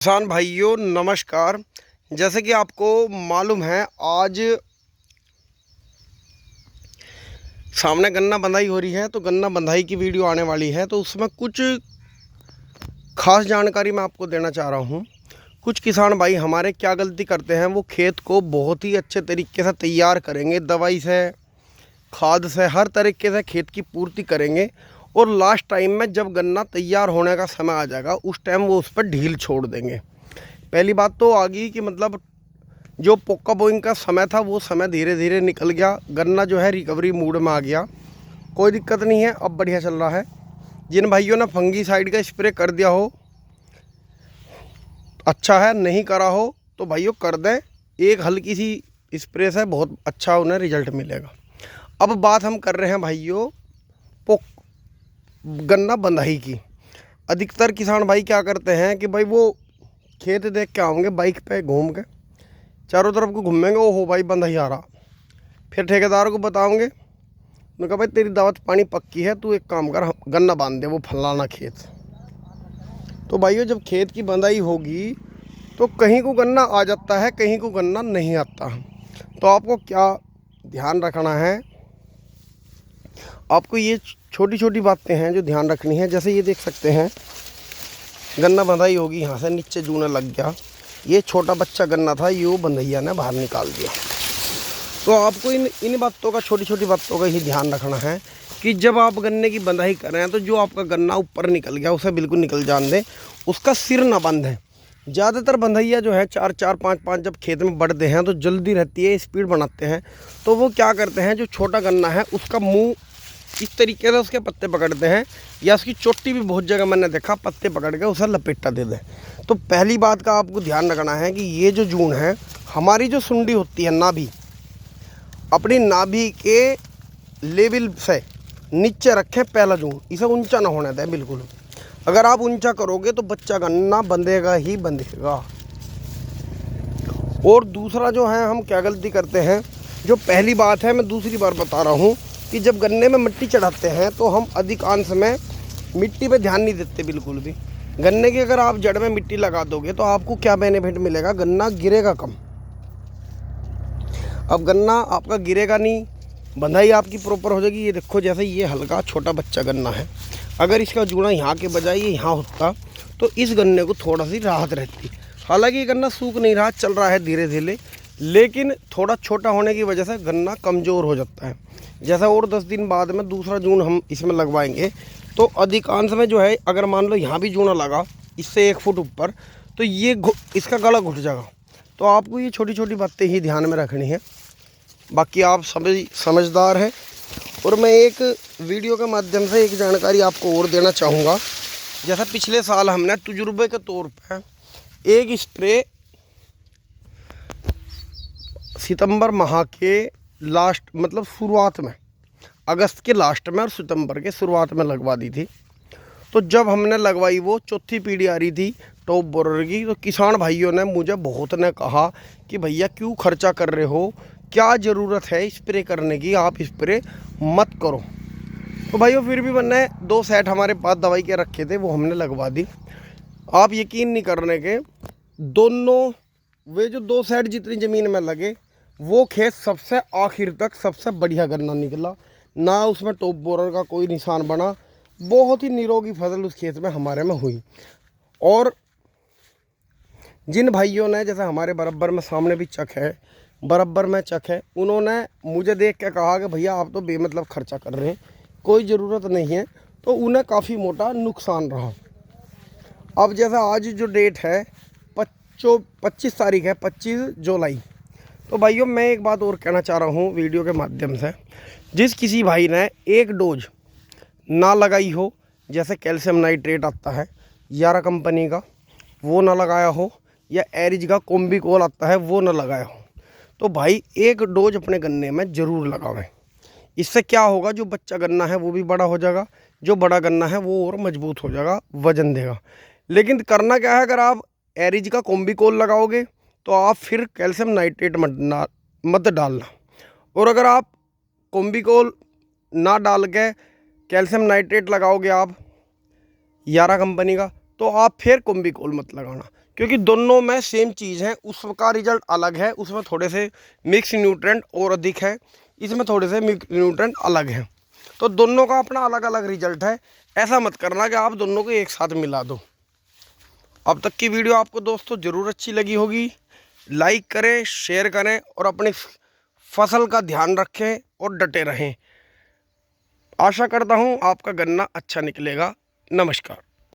किसान भाइयों नमस्कार। जैसे कि आपको मालूम है, आज सामने गन्ना बंधाई हो रही है, तो गन्ना बंधाई की वीडियो आने वाली है। तो उसमें कुछ खास जानकारी मैं आपको देना चाह रहा हूँ। कुछ किसान भाई हमारे क्या गलती करते हैं, वो खेत को बहुत ही अच्छे तरीके से तैयार करेंगे, दवाई से खाद से हर तरीके से खेत की पूर्ति करेंगे, और लास्ट टाइम में जब गन्ना तैयार होने का समय आ जाएगा उस टाइम वो उस पर ढील छोड़ देंगे। पहली बात तो आ गई कि मतलब जो पोका बोइंग का समय था वो समय धीरे धीरे निकल गया। गन्ना जो है रिकवरी मूड में आ गया, कोई दिक्कत नहीं है, अब बढ़िया चल रहा है। जिन भाइयों ने फंगीसाइड का स्प्रे कर दिया हो अच्छा है, नहीं करा हो तो भाइयों कर दें। एक हल्की सी स्प्रे से बहुत अच्छा उन्हें रिजल्ट मिलेगा। अब बात हम कर रहे हैं भाइयों पोक गन्ना बंधाई की। अधिकतर किसान भाई क्या करते हैं कि भाई वो खेत देख के आओगे बाइक पे घूम के, चारों तरफ को घूमेंगे, ओहो भाई बंधाई आ रहा। फिर ठेकेदार को बताओगे, उन्होंने कहा भाई तेरी दावत पानी पक्की है, तू एक काम कर, गन्ना बांध दे वो फलाना खेत। तो भाइयों जब खेत की बंधाई होगी तो कहीं को गन्ना आ जाता है, कहीं को गन्ना नहीं आता। तो आपको क्या ध्यान रखना है, आपको ये छोटी छोटी बातें हैं जो ध्यान रखनी है। जैसे ये देख सकते हैं, गन्ना बंधाई होगी, यहाँ से नीचे जूना लग गया, ये छोटा बच्चा गन्ना था, ये वो बंधैया ने बाहर निकाल दिया। तो आपको इन बातों का, छोटी छोटी बातों का ही ध्यान रखना है कि जब आप गन्ने की बंधाई कर रहे हैं तो जो आपका गन्ना ऊपर निकल गया उसे बिल्कुल निकल जान दें, उसका सिर ना बंधे। ज़्यादातर बंधैया जो है 4-4, 5-5 जब खेत में बढ़ते हैं तो जल्दी रहती है, स्पीड बनाते हैं, तो वो क्या करते हैं, जो छोटा गन्ना है उसका मुँह इस तरीके से उसके पत्ते पकड़ते हैं, या उसकी चोटी भी बहुत जगह मैंने देखा पत्ते पकड़ के उसे लपेटा दे दें। तो पहली बात का आपको ध्यान रखना है कि ये जो जून है, हमारी जो सुंडी होती है नाभि, अपनी नाभि के लेवल से नीचे रखें पहला जून, इसे ऊंचा ना होने दें बिल्कुल। अगर आप ऊंचा करोगे तो बच्चा गन्ना बंधेगा ही बंधेगा। और दूसरा जो है, हम क्या गलती करते हैं, जो पहली बात है मैं दूसरी बार बता रहा हूँ कि जब गन्ने में मिट्टी चढ़ाते हैं तो हम अधिकांश में मिट्टी पे ध्यान नहीं देते बिल्कुल भी। गन्ने की अगर आप जड़ में मिट्टी लगा दोगे तो आपको क्या बेनिफिट मिलेगा, गन्ना गिरेगा कम। अब गन्ना आपका गिरेगा नहीं, बंधाई आपकी प्रॉपर हो जाएगी। ये देखो, जैसे ये हल्का छोटा बच्चा गन्ना है, अगर इसका जूना यहाँ के बजाय ये यहाँ होता तो इस गन्ने को थोड़ा सी राहत रहती। हालांकि ये गन्ना सूख नहीं रहा, चल रहा है धीरे धीरे, लेकिन थोड़ा छोटा होने की वजह से गन्ना कमज़ोर हो जाता है। जैसा और 10 दिन बाद में दूसरा जून हम इसमें लगवाएंगे तो अधिकांश में जो है, अगर मान लो यहाँ भी जूना लगा इससे 1 फुट ऊपर, तो ये इसका गला घुट जाएगा। तो आपको ये छोटी छोटी बातें ही ध्यान में रखनी है। बाकी आप समझदार हैं। और मैं एक वीडियो के माध्यम से एक जानकारी आपको और देना चाहूँगा। जैसा पिछले साल हमने तजुर्बे के तौर पर एक स्प्रे सितंबर माह के लास्ट, मतलब शुरुआत में, अगस्त के लास्ट में और सितंबर के शुरुआत में लगवा दी थी। तो जब हमने लगवाई वो चौथी पीढ़ी आ रही थी टॉप बोरर की, तो किसान भाइयों ने मुझे बहुत ने कहा कि भैया क्यों खर्चा कर रहे हो, क्या ज़रूरत है स्प्रे करने की, आप स्प्रे मत करो। तो भाइयों फिर भी मैंने 2 सेट हमारे पास दवाई के रखे थे, वो हमने लगवा दी। आप यकीन नहीं करने के, दोनों वे जो 2 सेट जितनी ज़मीन में लगे, वो खेत सबसे आखिर तक सबसे बढ़िया गन्ना निकला, ना उसमें टॉप बोरर का कोई निशान बना। बहुत ही निरोगी फसल उस खेत में हमारे में हुई। और जिन भाइयों ने, जैसे हमारे बराबर में सामने भी चक है, बराबर में चक है, उन्होंने मुझे देख के कहा कि भैया आप तो बेमतलब खर्चा कर रहे हैं, कोई ज़रूरत नहीं है, तो उन्हें काफ़ी मोटा नुकसान रहा। अब जैसा आज जो डेट है 25 तारीख है, 25 जुलाई। तो भाइयों मैं एक बात और कहना चाह रहा हूँ वीडियो के माध्यम से, जिस किसी भाई ने एक डोज ना लगाई हो, जैसे कैल्शियम नाइट्रेट आता है 11 कंपनी का, वो ना लगाया हो, या एरिज का कॉम्बिकोल आता है वो ना लगाया हो, तो भाई एक डोज अपने गन्ने में ज़रूर लगावें। इससे क्या होगा, जो बच्चा गन्ना है वो भी बड़ा हो जाएगा, जो बड़ा गन्ना है वो और मजबूत हो जाएगा, वजन देगा। लेकिन करना क्या है, अगर आप एरिज का कॉम्बिकोल लगाओगे तो आप फिर कैल्शियम नाइट्रेट मत डालना। और अगर आप कॉम्बिकोल ना डाल के कैल्शियम नाइट्रेट लगाओगे आप 11 कंपनी का, तो आप फिर कॉम्बिकोल मत लगाना, क्योंकि दोनों में सेम चीज़ है। उसका रिजल्ट अलग है, उसमें थोड़े से मिक्स न्यूट्रेंट और अधिक है, इसमें थोड़े से मिक्स न्यूट्रेंट अलग हैं। तो दोनों का अपना अलग अलग रिजल्ट है। ऐसा मत करना कि आप दोनों को एक साथ मिला दो। अब तक की वीडियो आपको दोस्तों ज़रूर अच्छी लगी होगी। लाइक करें, शेयर करें और अपनी फसल का ध्यान रखें और डटे रहें। आशा करता हूँ आपका गन्ना अच्छा निकलेगा। नमस्कार।